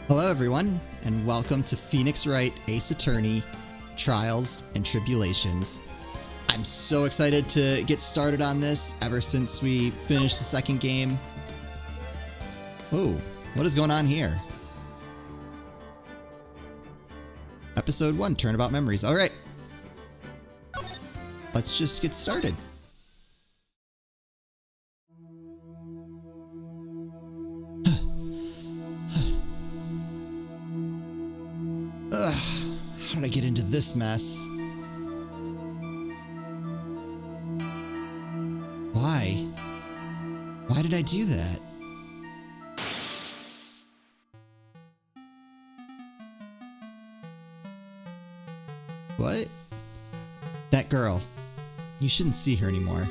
Hello everyone, and welcome to Phoenix Wright Ace Attorney, Trials and Tribulations. I'm so excited to get started on this ever since we finished the second game. Whoa, what is going on here? Episode 1, Turnabout Memories. Alright, let's just get started. Ugh, how did I get into this mess? Why? Why did I do that? What? That girl. You shouldn't see her anymore.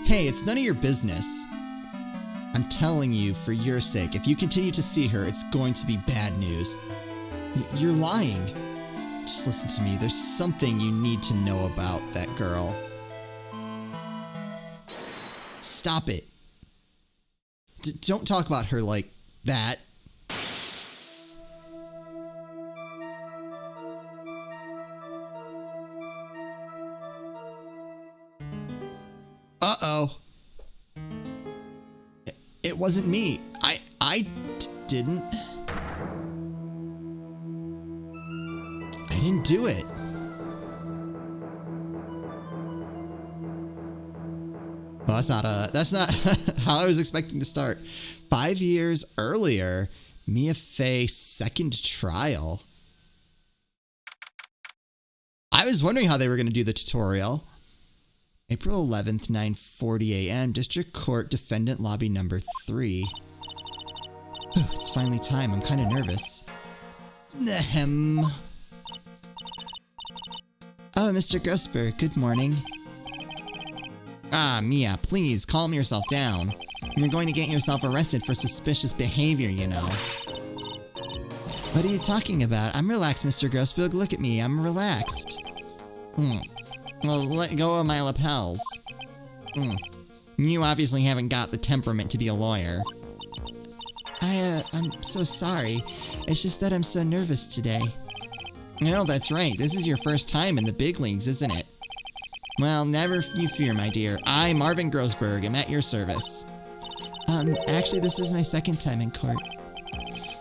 Hey, it's none of your business. I'm telling you, for your sake, if you continue to see her, it's going to be bad news. You're lying. Just listen to me. There's something you need to know about that girl. Stop it. Don't talk about her like that. Uh-oh. It wasn't me. I didn't. I didn't do it. Well, that's not how I was expecting to start. 5 years earlier, Mia Fey's second trial. I was wondering how they were going to do the tutorial. April 11th, 9:40 a.m. District Court Defendant Lobby number 3. Whew, it's finally time. I'm kind of nervous. Ahem. Oh, Mr. Grossberg, good morning. Ah, Mia, please, calm yourself down. You're going to get yourself arrested for suspicious behavior, you know. What are you talking about? I'm relaxed, Mr. Grossberg. Look at me, I'm relaxed. Well, let go of my lapels. You obviously haven't got the temperament to be a lawyer. I'm so sorry. It's just that I'm so nervous today. No, that's right. This is your first time in the big leagues, isn't it? Well, never you fear, my dear. I, Marvin Grossberg, am at your service. Actually, this is my second time in court.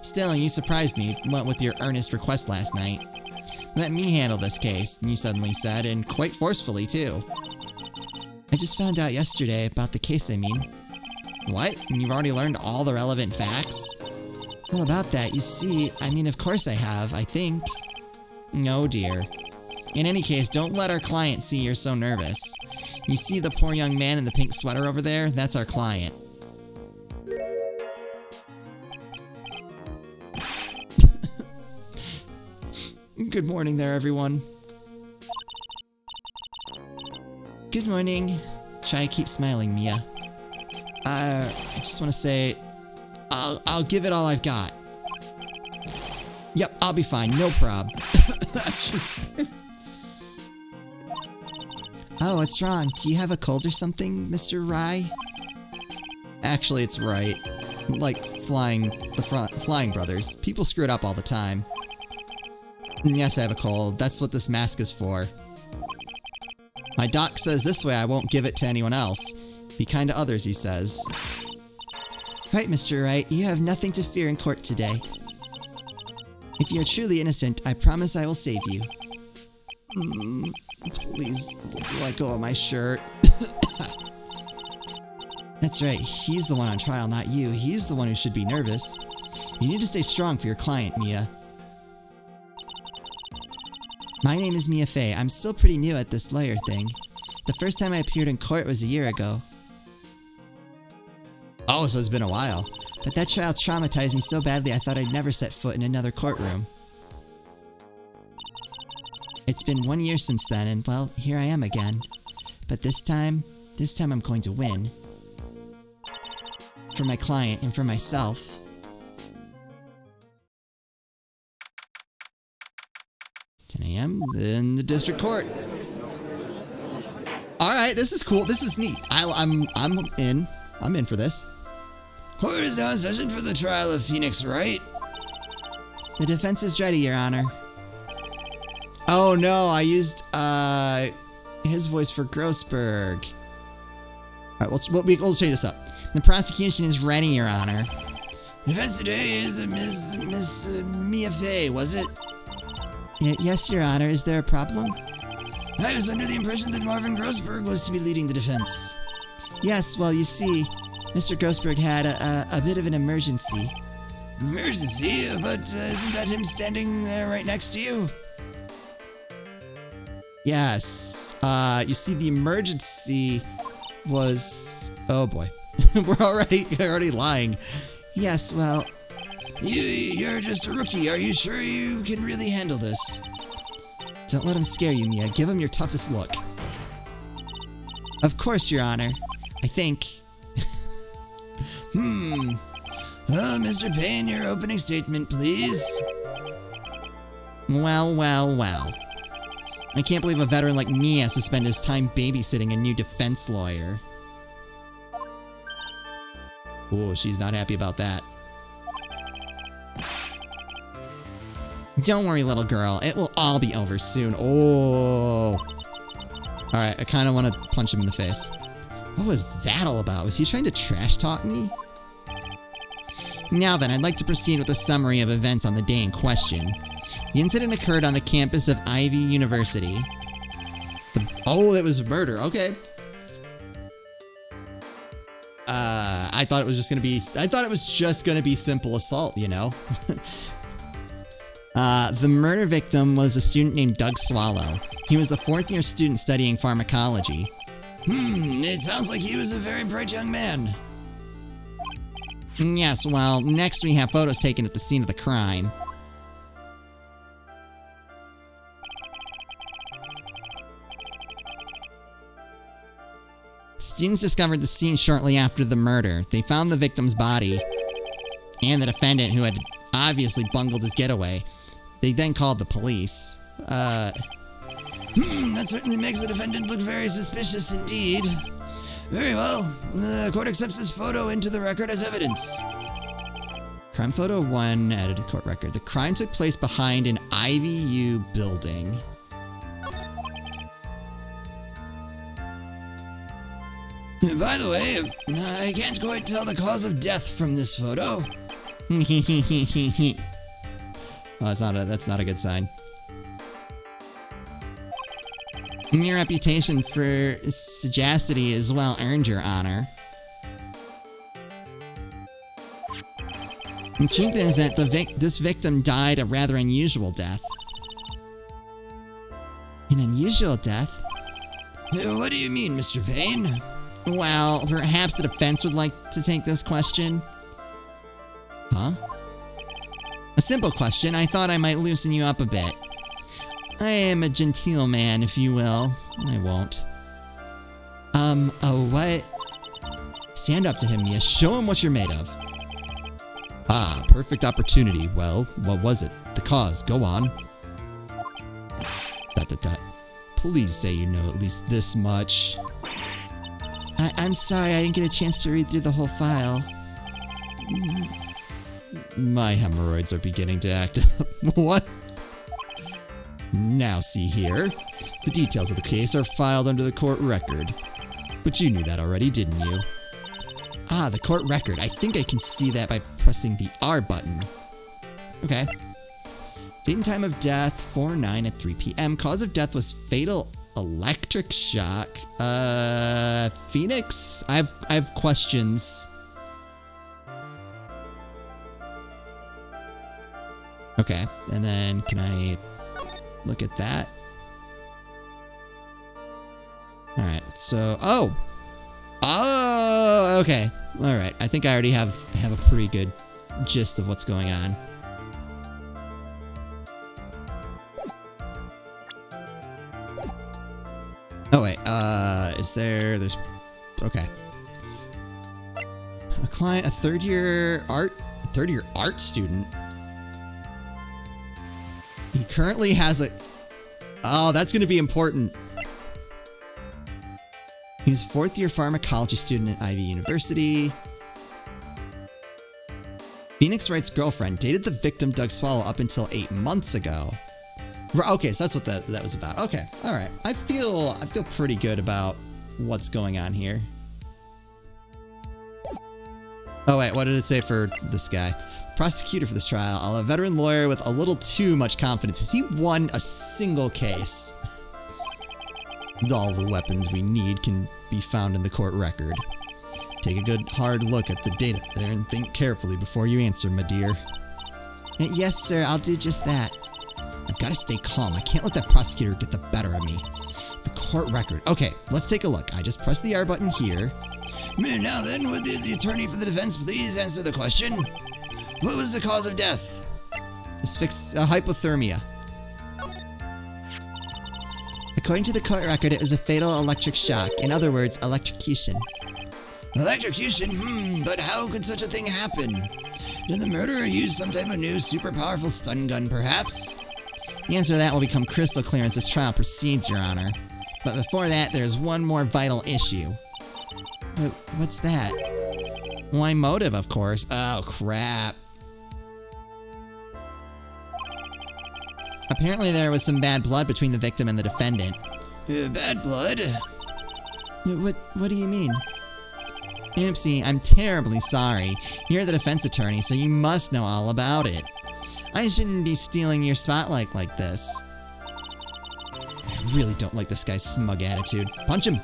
Still, you surprised me with your earnest request last night. Let me handle this case, you suddenly said, and quite forcefully, too. I just found out yesterday about the case, I mean. What? And you've already learned all the relevant facts? Well, about that, you see, I mean, of course I have, I think. No, dear. In any case, don't let our client see you're so nervous. You see the poor young man in the pink sweater over there? That's our client. Good morning there, everyone. Good morning. Try to keep smiling, Mia. I just want to say, I'll give it all I've got. Yep, I'll be fine, no prob. Oh, what's wrong? Do you have a cold or something, Mr. Rye? Actually, it's right. Like Flying Brothers. People screw it up all the time. Yes, I have a cold. That's what this mask is for. My doc says this way I won't give it to anyone else. Be kind to others, he says. Right, Mr. Wright. You have nothing to fear in court today. If you are truly innocent, I promise I will save you. Please let go of my shirt. That's right, he's the one on trial, not you. He's the one who should be nervous. You need to stay strong for your client, Mia. My name is Mia Fey. I'm still pretty new at this lawyer thing. The first time I appeared in court was a year ago. Oh, so it's been a while. But that trial traumatized me so badly I thought I'd never set foot in another courtroom. It's been 1 year since then, and well, here I am again. But this time I'm going to win. For my client and for myself. I am in the district court. All right, this is cool. This is neat. I'm in for this. Court is now in session for the trial of Phoenix Wright. The defense is ready, Your Honor. Oh no, I used his voice for Grossberg. Alright, we'll change this up. The prosecution is ready, Your Honor. The defense today is Miss Mia Fey, was it? Yes, Your Honor. Is there a problem? I was under the impression that Marvin Grossberg was to be leading the defense. Yes, well, you see, Mr. Grossberg had a bit of an emergency. Emergency? But isn't that him standing there right next to you? Yes. You see, the emergency was... Oh boy. We're already lying. Yes, well... You're just a rookie. Are you sure you can really handle this? Don't let him scare you, Mia. Give him your toughest look. Of course, Your Honor. I think. Well, Mr. Payne, your opening statement, please. Well. I can't believe a veteran like me has to spend his time babysitting a new defense lawyer. Oh, she's not happy about that. Don't worry, little girl. It will all be over soon. Oh. Alright, I kind of want to punch him in the face. What was that all about? Was he trying to trash talk me? Now then, I'd like to proceed with a summary of events on the day in question. The incident occurred on the campus of Ivy University. Oh, it was a murder. Okay. I thought it was just gonna be simple assault, you know? The murder victim was a student named Doug Swallow. He was a fourth-year student studying pharmacology. It sounds like he was a very bright young man. Yes, well, next we have photos taken at the scene of the crime. Students discovered the scene shortly after the murder. They found the victim's body and the defendant, who had obviously bungled his getaway. They then called the police. That certainly makes the defendant look very suspicious indeed. Very well. The court accepts this photo into the record as evidence. Crime photo 1 added to the court record. The crime took place behind an IVU building. By the way, I can't quite tell the cause of death from this photo. Oh, that's not a good sign. Your reputation for sagacity is well earned, Your Honor. The truth is that this victim died a rather unusual death. An unusual death? What do you mean, Mr. Payne? Well, perhaps the defense would like to take this question. Huh? A simple question. I thought I might loosen you up a bit. I am a genteel man, if you will. I won't. What? Stand up to him, Mia. Show him what you're made of. Ah, perfect opportunity. Well, what was it? The cause. Go on. ... Please say you know at least this much. I'm sorry, I didn't get a chance to read through the whole file. My hemorrhoids are beginning to act up. What? Now see here. The details of the case are filed under the court record. But you knew that already, didn't you? Ah, the court record. I think I can see that by pressing the R button. Okay. Date and time of death, 4/9 at 3 p.m. Cause of death was fatal electric shock. Phoenix? I have questions. Okay, and then can I look at that? Alright, so... Oh! Oh! Okay. Alright, I think I already have a pretty good gist of what's going on. Oh wait, there's... Okay. A client, a third-year art student. He currently has a... Oh, that's gonna be important. He's a fourth-year pharmacology student at Ivy University. Phoenix Wright's girlfriend dated the victim Doug Swallow up until 8 months ago. Okay, so that's what that was about. Okay, all right. I feel pretty good about what's going on here. Oh wait, what did it say for this guy? Prosecutor for this trial, a veteran lawyer with a little too much confidence. Has he won a single case? All the weapons we need can be found in the court record. Take a good hard look at the data there and think carefully before you answer, my dear. Yes, sir, I'll do just that. I've got to stay calm. I can't let that prosecutor get the better of me. The court record. Okay, let's take a look. I just press the R button here. Now then, would the attorney for the defense please answer the question? What was the cause of death? Hypothermia. According to the court record, it was a fatal electric shock. In other words, electrocution. Electrocution? But how could such a thing happen? Did the murderer use some type of new super powerful stun gun, perhaps? The answer to that will become crystal clear as this trial proceeds, Your Honor. But before that, there's one more vital issue. What's that? Why motive, of course. Oh, crap. Apparently there was some bad blood between the victim and the defendant. Bad blood? What do you mean? Oopsie, I'm terribly sorry. You're the defense attorney, so you must know all about it. I shouldn't be stealing your spotlight like this. I really don't like this guy's smug attitude. Punch him!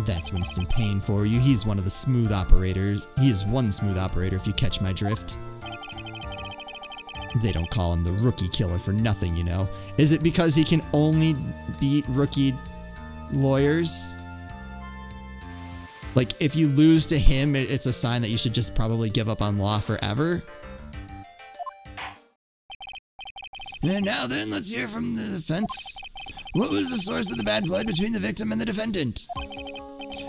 That's Winston Payne for you. He's one of the smooth operators. He is one smooth operator if you catch my drift. They don't call him the rookie killer for nothing, you know. Is it because he can only beat rookie lawyers? Like, if you lose to him, it's a sign that you should just probably give up on law forever? And now then, let's hear from the defense. What was the source of the bad blood between the victim and the defendant?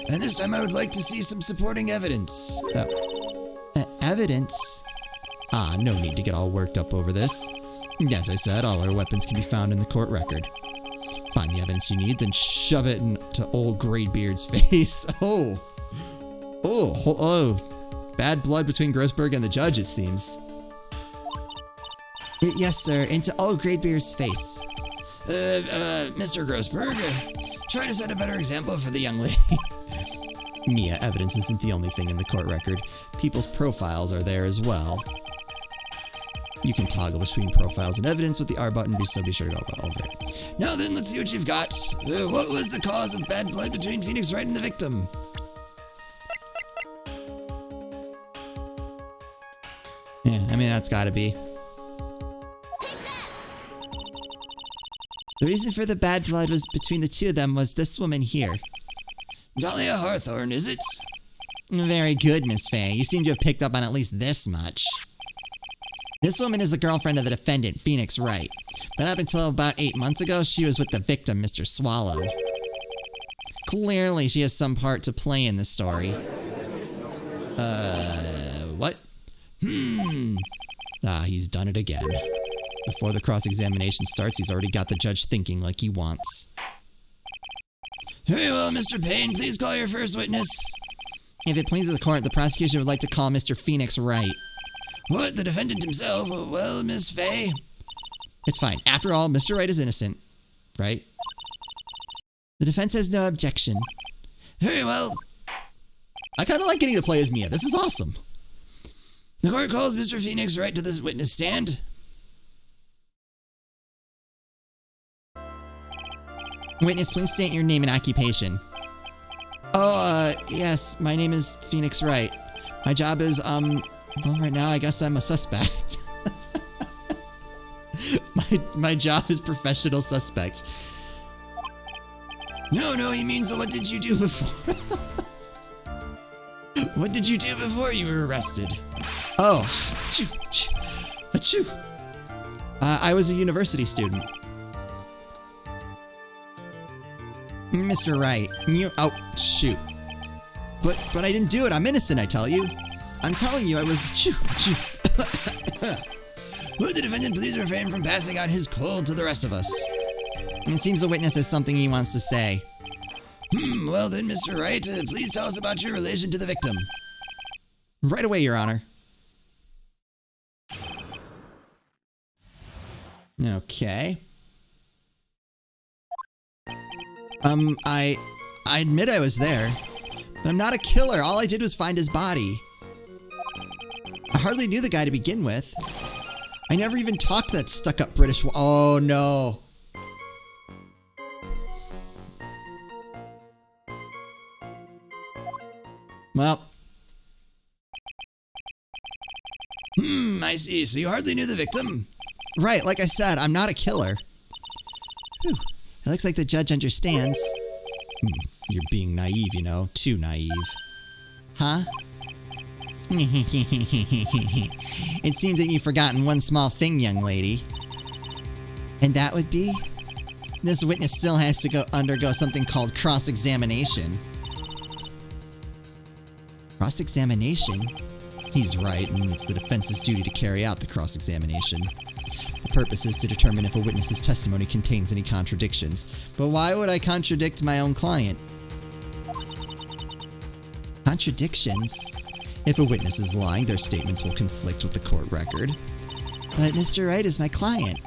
And this time I would like to see some supporting evidence. Evidence? Ah, no need to get all worked up over this. As I said, all our weapons can be found in the court record. Find the evidence you need, then shove it into old Graybeard's face. Oh. Bad blood between Grossberg and the judge, it seems. Yes, sir, into old Graybeard's face. Mr. Grossberg, try to set a better example for the young lady. Mia, evidence isn't the only thing in the court record. People's profiles are there as well. You can toggle between profiles and evidence with the R button, so be sure to go over it. Now then, let's see what you've got. What was the cause of bad blood between Phoenix Wright and the victim? Yeah, I mean, that's gotta be. The reason for the bad blood was between the two of them was this woman here. Dahlia Hawthorne, is it? Very good, Miss Fay. You seem to have picked up on at least this much. This woman is the girlfriend of the defendant, Phoenix Wright. But up until about 8 months ago, she was with the victim, Mr. Swallow. Clearly, she has some part to play in this story. What? Ah, he's done it again. Before the cross-examination starts, he's already got the judge thinking like he wants. Very well, Mr. Payne, please call your first witness. If it pleases the court, the prosecution would like to call Mr. Phoenix Wright. What, the defendant himself? Well, Miss Fay. It's fine. After all, Mr. Wright is innocent, right? The defense has no objection. Very well. I kind of like getting to play as Mia. This is awesome. The court calls Mr. Phoenix Wright to the witness stand. Witness, please state your name and occupation. Yes, my name is Phoenix Wright. My job is, well, right now, I guess I'm a suspect. my job is professional suspect. No, he means, what did you do before? What did you do before you were arrested? Oh, achoo. I was a university student. Mr. Wright, oh, shoot. But I didn't do it. I'm innocent, I tell you. I'm telling you, I was, Would the defendant please refrain from passing out his cold to the rest of us? It seems the witness has something he wants to say. Well then, Mr. Wright, please tell us about your relation to the victim. Right away, Your Honor. Okay. I admit I was there, but I'm not a killer. All I did was find his body. I hardly knew the guy to begin with. I never even talked to that stuck-up British. Oh no. Well. I see. So you hardly knew the victim? Right, like I said, I'm not a killer. Whew. It looks like the judge understands. You're being naive, you know. Too naive. Huh? It seems that you've forgotten one small thing, young lady. And that would be? This witness still has to undergo something called cross-examination. Cross-examination? He's right, and it's the defense's duty to carry out the cross-examination. The purpose is to determine if a witness's testimony contains any contradictions. But why would I contradict my own client? Contradictions? If a witness is lying, their statements will conflict with the court record. But Mr. Wright is my client.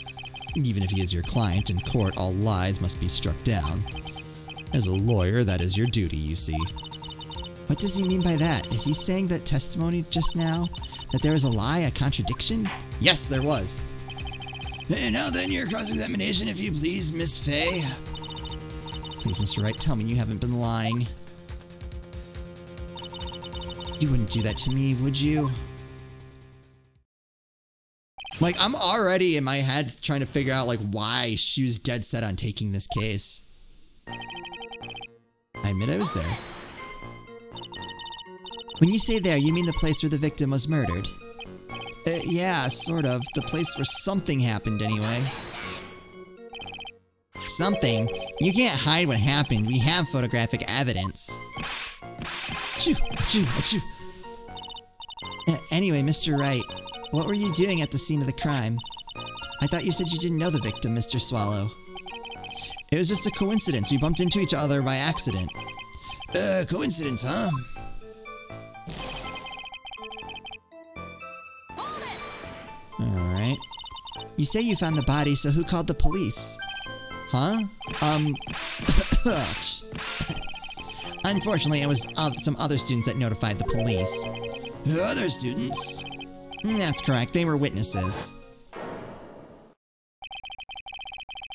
Even if he is your client, in court all lies must be struck down. As a lawyer, that is your duty, you see. What does he mean by that? Is he saying that testimony just now? That there was a lie, a contradiction? Yes, there was. And now then, your cross-examination, if you please, Miss Fay. Please, Mr. Wright, tell me you haven't been lying. You wouldn't do that to me, would you? Like, I'm already in my head trying to figure out, like, why she was dead set on taking this case. I admit I was there. When you say there, you mean the place where the victim was murdered? Yeah, sort of. The place where something happened, anyway. Something? You can't hide what happened. We have photographic evidence. Achoo! Achoo! Achoo! Anyway, Mr. Wright, what were you doing at the scene of the crime? I thought you said you didn't know the victim, Mr. Swallow. It was just a coincidence. We bumped into each other by accident. Coincidence, huh? Alright. You say you found the body, so who called the police? Huh? Unfortunately, it was some other students that notified the police. Other students? That's correct. They were witnesses.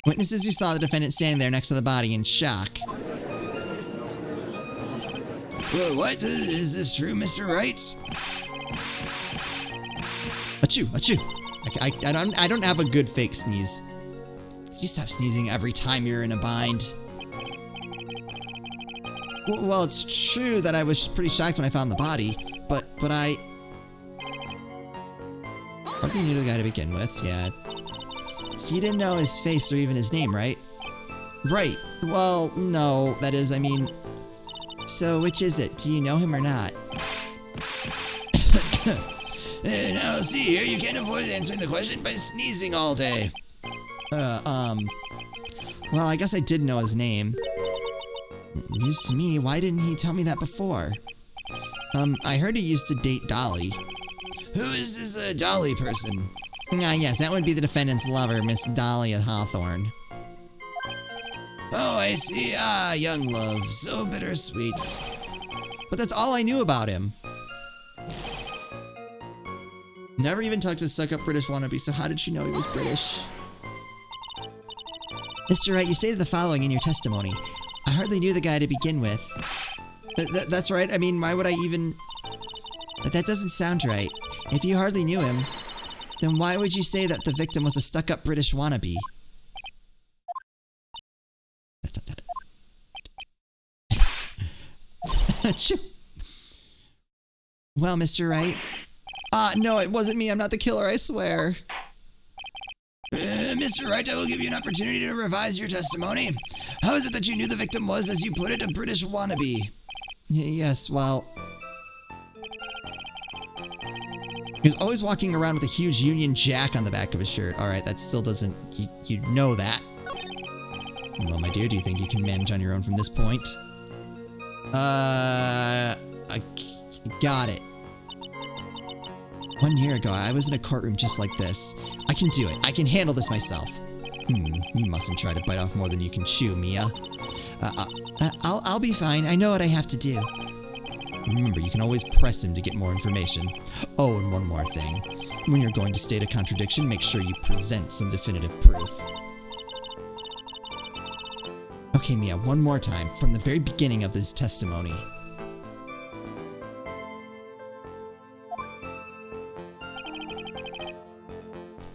Witnesses who saw the defendant standing there next to the body in shock. Well, what? Is this true, Mr. Wright? Achoo! Achoo! I don't have a good fake sneeze. Could you stop sneezing every time you're in a bind? Well, it's true that I was pretty shocked when I found the body, but I hardly knew the guy to begin with, yeah. So you didn't know his face or even his name, right? Right. Well, no, that is, I mean... So, which is it? Do you know him or not? Now, see here, you can't avoid answering the question by sneezing all day. Well, I guess I did know his name. News to me, why didn't he tell me that before? I heard he used to date Dolly. Who is this, Dolly person? Yes, that would be the defendant's lover, Miss Dahlia Hawthorne. Oh, I see. Ah, young love. So bittersweet. But that's all I knew about him. Never even talked to the stuck-up British wannabe, so how did you know he was British? Mr. Wright, you stated the following in your testimony. I hardly knew the guy to begin with. That's right. I mean, why would I even... But that doesn't sound right. If you hardly knew him, then why would you say that the victim was a stuck-up British wannabe? Well, Mr. Wright... no, it wasn't me. I'm not the killer, I swear. Mr. Wright, I will give you an opportunity to revise your testimony. How is it that you knew the victim was, as you put it, a British wannabe? Yes, well... He was always walking around with a huge Union Jack on the back of his shirt. Alright, that still doesn't... You know that. Well, my dear, do you think you can manage on your own from this point? I got it. 1 year ago, I was in a courtroom just like this. I can do it. I can handle this myself. You mustn't try to bite off more than you can chew, Mia. I'll be fine. I know what I have to do. Remember, you can always press him to get more information. Oh, and one more thing. When you're going to state a contradiction, make sure you present some definitive proof. Okay, Mia, one more time, from the very beginning of this testimony.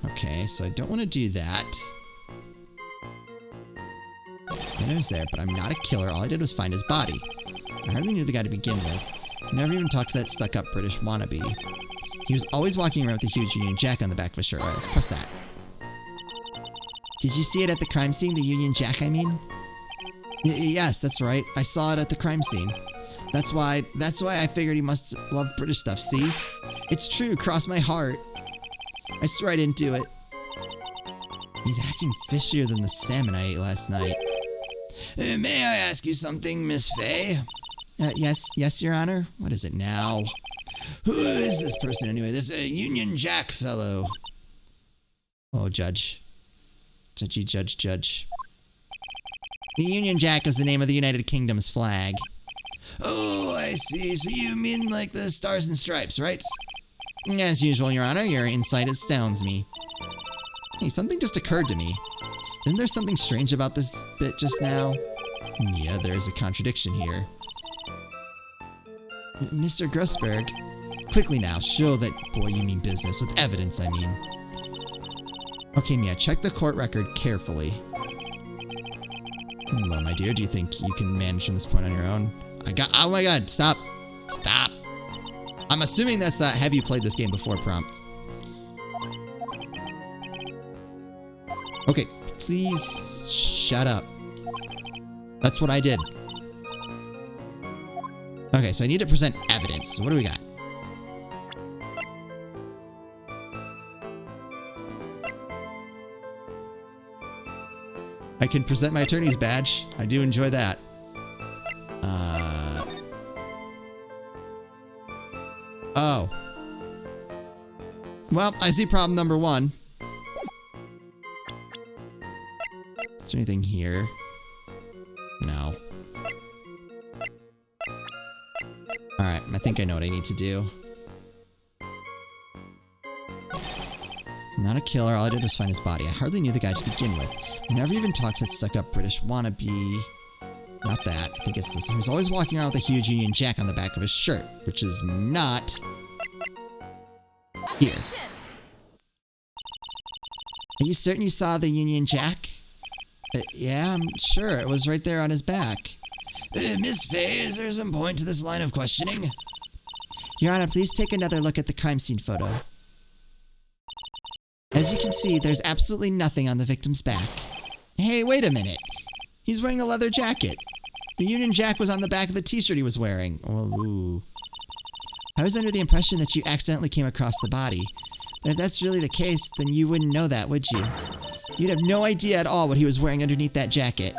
Okay, so I don't want to do that. I was there, but I'm not a killer. All I did was find his body. I hardly knew the guy to begin with. I never even talked to that stuck-up British wannabe. He was always walking around with a huge Union Jack on the back of his shirt. Alright, let's press that. Did you see it at the crime scene? The Union Jack, I mean? Yes, that's right. I saw it at the crime scene. That's why I figured he must love British stuff, see? It's true, cross my heart. I swear I didn't do it. He's acting fishier than the salmon I ate last night. May I ask you something, Miss Fay? Yes, Your Honor. What is it now? Who is this person anyway? This Union Jack fellow. Oh, Judge. Judge. The Union Jack is the name of the United Kingdom's flag. Oh, I see. So you mean like the Stars and Stripes, right? As usual, Your Honor, your insight astounds me. Hey, something just occurred to me. Isn't there something strange about this bit just now? Yeah, there is a contradiction here. Mr. Grossberg, quickly now, show that boy you mean business, with evidence, I mean. Okay, Mia, check the court record carefully. Well, my dear, do you think you can manage from this point on your own? Oh my god, stop! Stop! I'm assuming that's that have you played this game before prompt. Okay, please shut up. That's what I did. Okay, so I need to present evidence. So what do we got? I can present my attorney's badge. I do enjoy that. Oh. Well, I see problem number 1. Is there anything here? No. Alright, I think I know what I need to do. Not a killer, all I did was find his body. I hardly knew the guy to begin with. I never even talked to that stuck-up British wannabe. Not that, I think it's this. He was always walking around with a huge Union Jack on the back of his shirt, which is not here. Are you certain you saw the Union Jack? Yeah, I'm sure. It was right there on his back. Miss Fay, is there some point to this line of questioning? Your Honor, please take another look at the crime scene photo. As you can see, there's absolutely nothing on the victim's back. Hey, wait a minute. He's wearing a leather jacket. The Union Jack was on the back of the t-shirt he was wearing. Oh, ooh. I was under the impression that you accidentally came across the body. But if that's really the case, then you wouldn't know that, would you? You'd have no idea at all what he was wearing underneath that jacket.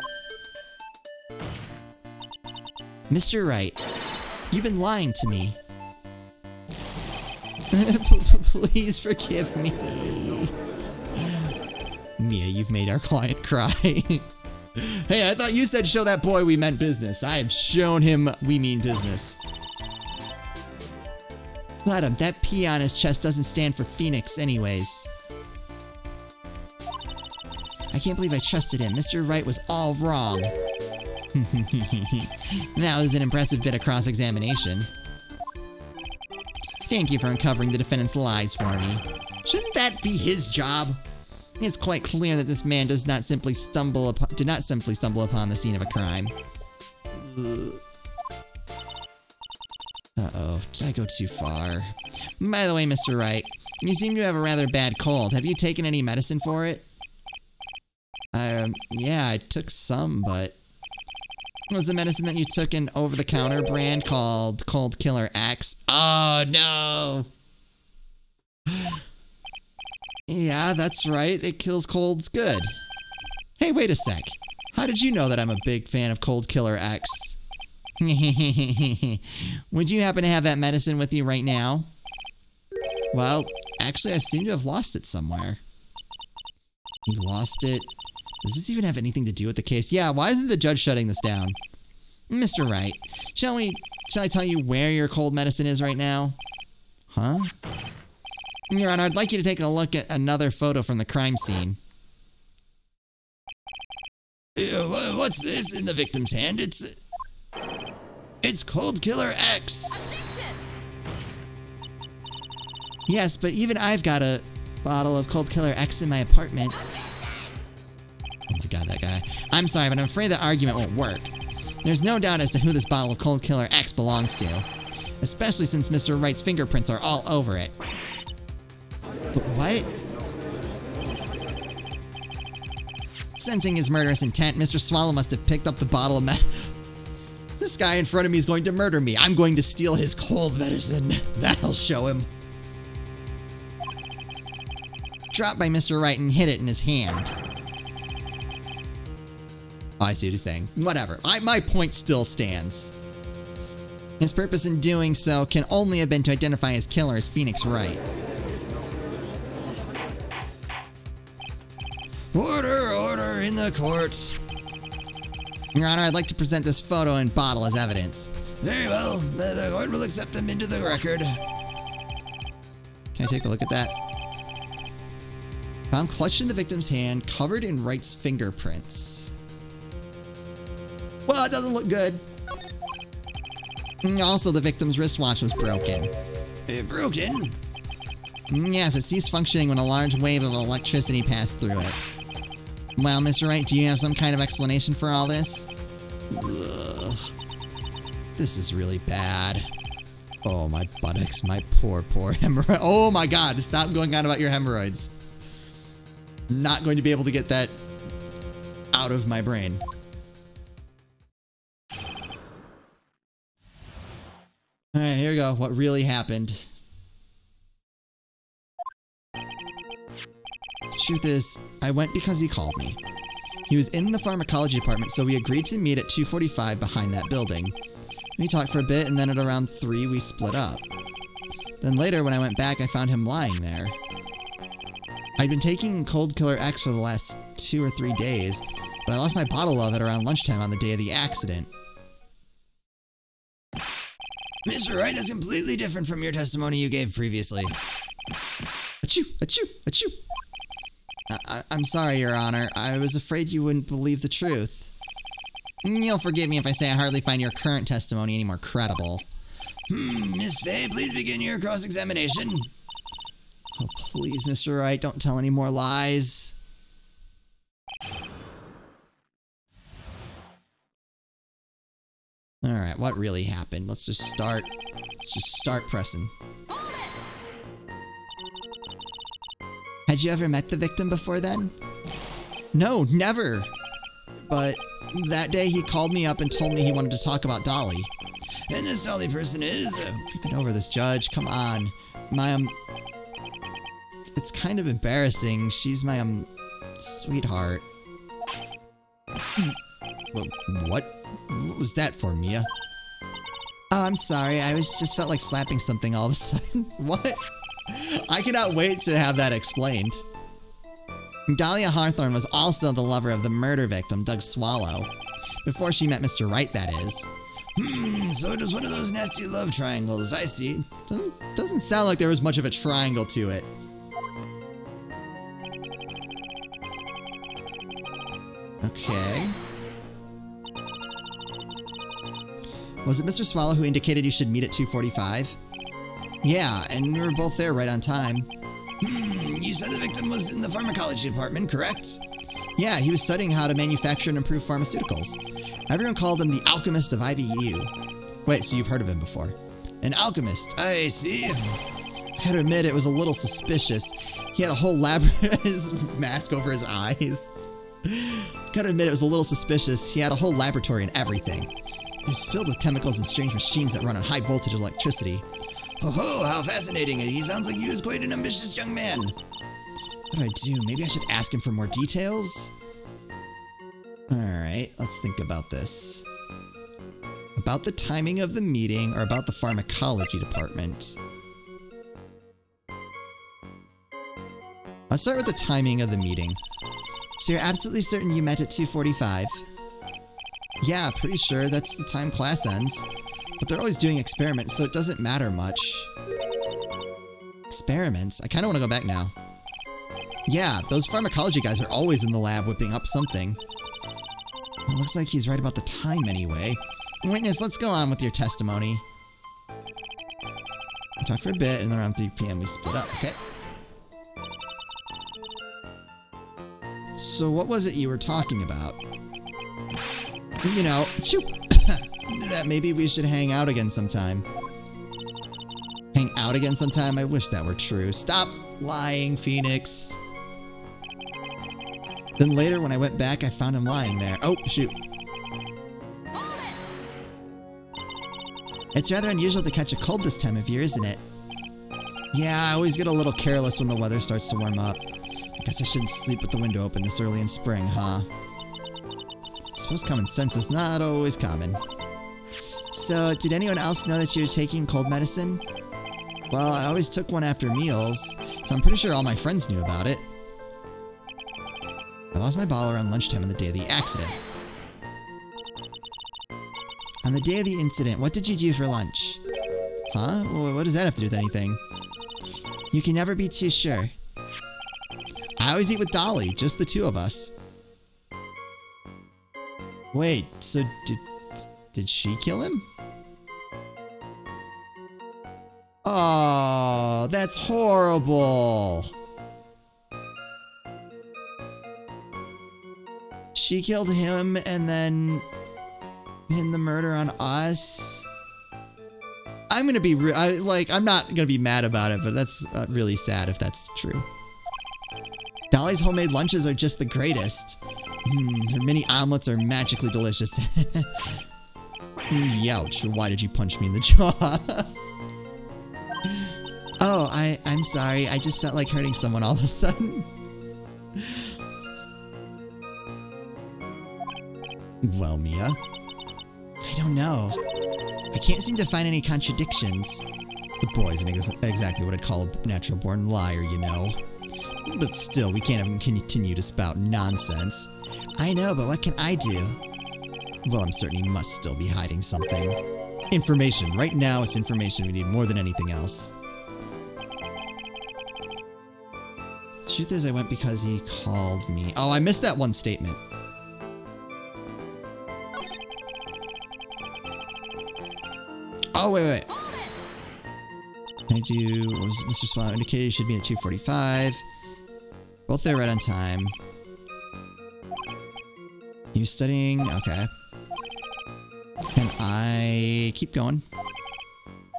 Mr. Wright, you've been lying to me. Please forgive me. Mia, you've made our client cry. Hey, I thought you said show that boy we meant business. I have shown him we mean business. Let him. That P on his chest doesn't stand for Phoenix anyways. I can't believe I trusted him. Mr. Wright was all wrong. That was an impressive bit of cross-examination. Thank you for uncovering the defendant's lies for me. Shouldn't that be his job? It's quite clear that this man did not simply stumble upon the scene of a crime. Uh-oh, did I go too far? By the way, Mr. Wright, you seem to have a rather bad cold. Have you taken any medicine for it? Yeah, I took some, but... Was the medicine that you took an over-the-counter brand called Cold Killer X? Oh, no! Yeah, that's right. It kills colds good. Hey, wait a sec. How did you know that I'm a big fan of Cold Killer X? Would you happen to have that medicine with you right now? Well, actually, I seem to have lost it somewhere. He lost it. Does this even have anything to do with the case? Yeah, why isn't the judge shutting this down? Mr. Wright, shall I tell you where your cold medicine is right now? Huh? Your Honor, I'd like you to take a look at another photo from the crime scene. What's this in the victim's hand? It's Cold Killer X. Yes, but even I've got a bottle of Cold Killer X in my apartment. Oh my god, that guy. I'm sorry, but I'm afraid the argument won't work. There's no doubt as to who this bottle of Cold Killer X belongs to. Especially since Mr. Wright's fingerprints are all over it. What? Sensing his murderous intent, Mr. Swallow must have picked up the bottle of This guy in front of me is going to murder me. I'm going to steal his cold medicine. That'll show him. Dropped by Mr. Wright and hit it in his hand. Oh, I see what he's saying. Whatever. My point still stands. His purpose in doing so can only have been to identify his killer as Phoenix Wright. Order, order in the court. Your Honor, I'd like to present this photo and bottle as evidence. Very well. The court will accept them into the record. Can I take a look at that? Found clutched in the victim's hand, covered in Wright's fingerprints. Well, it doesn't look good. Also, the victim's wristwatch was broken. Broken? Yes, it ceased functioning when a large wave of electricity passed through it. Well, Mr. Wright, do you have some kind of explanation for all this? Ugh. This is really bad. Oh, my buttocks, my poor hemorrhoid. Oh my god, stop going on about your hemorrhoids. Not going to be able to get that out of my brain. Alright, here we go. What really happened. The truth is, I went because he called me. He was in the pharmacology department, so we agreed to meet at 2:45 behind that building. We talked for a bit, and then at around 3 we split up. Then later, when I went back, I found him lying there. I'd been taking Cold Killer X for the last 2 or 3 days, but I lost my bottle of it around lunchtime on the day of the accident. Mr. Wright, that's completely different from your testimony you gave previously. Achoo! Achoo! Achoo! I'm sorry, Your Honor. I was afraid you wouldn't believe the truth. You'll forgive me if I say I hardly find your current testimony any more credible. Miss Fay, please begin your cross-examination. Oh, please, Mr. Wright, don't tell any more lies. Alright, what really happened? Let's just start pressing. Had you ever met the victim before then? No, never. But that day he called me up and told me he wanted to talk about Dolly. And this Dolly person is... We've been over this, Judge. Come on. It's kind of embarrassing. She's my, sweetheart. What was that for, Mia? Oh, I'm sorry. I just felt like slapping something all of a sudden. What? I cannot wait to have that explained. Dahlia Hawthorne was also the lover of the murder victim, Doug Swallow. Before she met Mr. Wright, that is. So it was one of those nasty love triangles, I see. Doesn't sound like there was much of a triangle to it. Okay. Was it Mr. Swallow who indicated you should meet at 2:45? Yeah, and we were both there right on time. You said the victim was in the pharmacology department, correct? Yeah, he was studying how to manufacture and improve pharmaceuticals. Everyone called him the alchemist of IVU. Wait, so you've heard of him before? An alchemist, I see. I gotta admit, it was a little suspicious. He had a whole his mask over his eyes. Gotta admit, it was a little suspicious. He had a whole laboratory and everything. It was filled with chemicals and strange machines that run on high voltage electricity. Oh, how fascinating. He sounds like he was quite an ambitious young man. What do I do? Maybe I should ask him for more details? Alright, let's think about this. About the timing of the meeting or about the pharmacology department? I'll start with the timing of the meeting. So you're absolutely certain you met at 2:45? Yeah, pretty sure that's the time class ends. But they're always doing experiments, so it doesn't matter much. Experiments? I kind of want to go back now. Yeah, those pharmacology guys are always in the lab whipping up something. Well, it looks like he's right about the time anyway. Witness, let's go on with your testimony. We talk for a bit, and then around 3 p.m. we split up, okay? So what was it you were talking about? You know, that maybe we should hang out again sometime. Hang out again sometime? I wish that were true. Stop lying, Phoenix. Then later, when I went back, I found him lying there. Oh, shoot. It's rather unusual to catch a cold this time of year, isn't it? Yeah, I always get a little careless when the weather starts to warm up. I guess I shouldn't sleep with the window open this early in spring, huh? I suppose common sense is not always common. So, did anyone else know that you were taking cold medicine? Well, I always took one after meals, so I'm pretty sure all my friends knew about it. I lost my bottle around lunchtime on the day of the accident. On the day of the incident, what did you do for lunch? Huh? Well, what does that have to do with anything? You can never be too sure. I always eat with Dolly, just the two of us. Wait, so did she kill him? Oh, that's horrible. She killed him and then pinned the murder on us. I'm gonna be I'm not gonna be mad about it, but that's really sad if that's true. Dolly's homemade lunches are just the greatest. Her mini omelets are magically delicious. Youch, why did you punch me in the jaw? Oh, I'm sorry. I just felt like hurting someone all of a sudden. Well, Mia? I don't know. I can't seem to find any contradictions. The boy isn't exactly what I'd call a natural-born liar, you know. But still, we can't have him continue to spout nonsense. I know, but what can I do? Well, I'm certain he must still be hiding something. Information. Right now, it's information we need more than anything else. Truth is, I went because he called me. Oh, I missed that one statement. Oh, wait. I do. What was Mr. Swallow indicated? You should be at 2:45. Both there right on time. You studying? Okay. Can I keep going?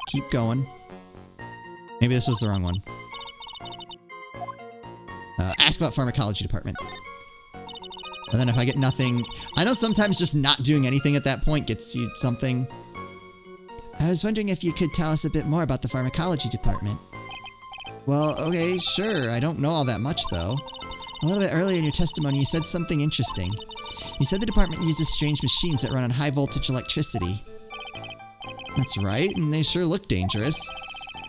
Keep going. Maybe this was the wrong one. Ask about pharmacology department. And then if I get nothing... I know sometimes just not doing anything at that point gets you something. I was wondering if you could tell us a bit more about the pharmacology department. Well, okay, sure. I don't know all that much, though. A little bit earlier in your testimony, you said something interesting. You said the department uses strange machines that run on high-voltage electricity. That's right, and they sure look dangerous.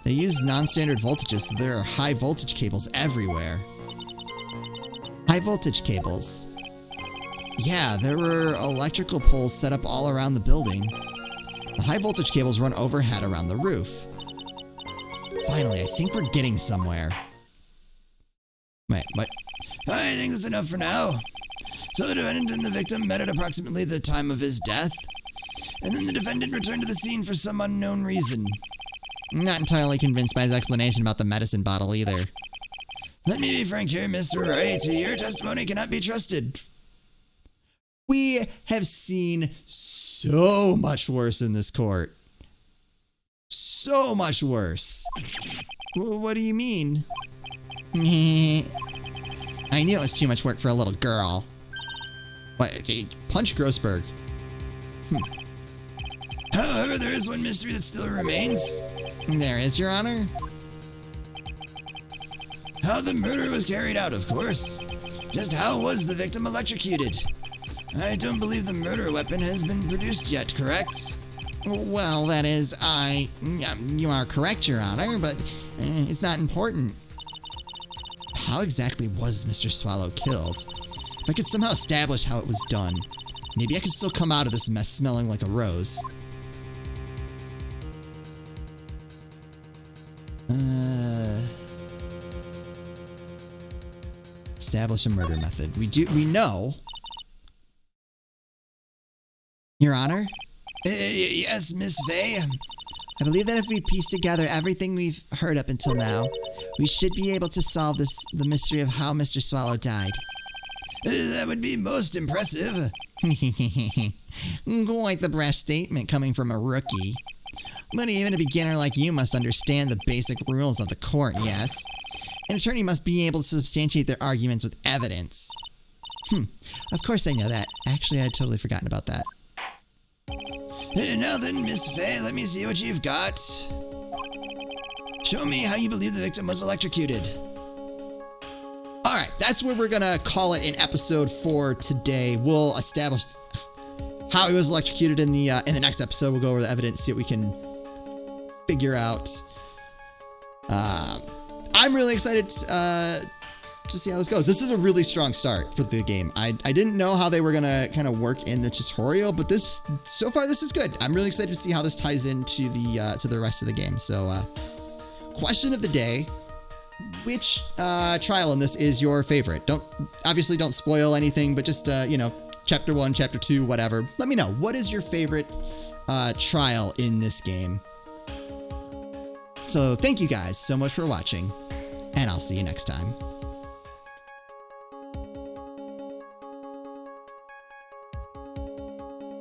They use non-standard voltages, so there are high-voltage cables everywhere. High-voltage cables? Yeah, there were electrical poles set up all around the building. The high-voltage cables run overhead around the roof. Finally, I think we're getting somewhere. Wait, what? I think that's enough for now. So the defendant and the victim met at approximately the time of his death, and then the defendant returned to the scene for some unknown reason. I'm not entirely convinced by his explanation about the medicine bottle either. Let me be frank here, Mr. Wright. Your testimony cannot be trusted. We have seen so much worse in this court. So much worse. What do you mean? I knew it was too much work for a little girl. What? Punch Grossberg. However, there is one mystery that still remains. There is, Your Honor. How the murder was carried out, of course. Just how was the victim electrocuted? I don't believe the murder weapon has been produced yet, correct? Well, that is, you are correct, Your Honor, but it's not important. how exactly was Mr. Swallow killed? If I could somehow establish how it was done, maybe I could still come out of this mess smelling like a rose. Establish a murder method. We know. Your Honor? Yes, Miss Faye. I believe that if we piece together everything we've heard up until now, we should be able to solve the mystery of how Mr. Swallow died. That would be most impressive. Quite the brash statement coming from a rookie. But even a beginner like you must understand the basic rules of the court, yes? An attorney must be able to substantiate their arguments with evidence. Of course I know that. Actually, I'd totally forgotten about that. Now then, Miss Faye, let me see what you've got. Show me how you believe the victim was electrocuted. Alright, that's where we're gonna call it an episode for today. We'll establish how he was electrocuted in the next episode. We'll go over the evidence, see what we can figure out. I'm really excited to see how this goes. This is a really strong start for the game. I didn't know how they were gonna kind of work in the tutorial, but so far this is good. I'm really excited to see how this ties into the rest of the game. So, question of the day: which trial in this is your favorite? Obviously don't spoil anything, but just chapter 1, chapter 2, whatever. Let me know, what is your favorite trial in this game? So thank you guys so much for watching, and I'll see you next time.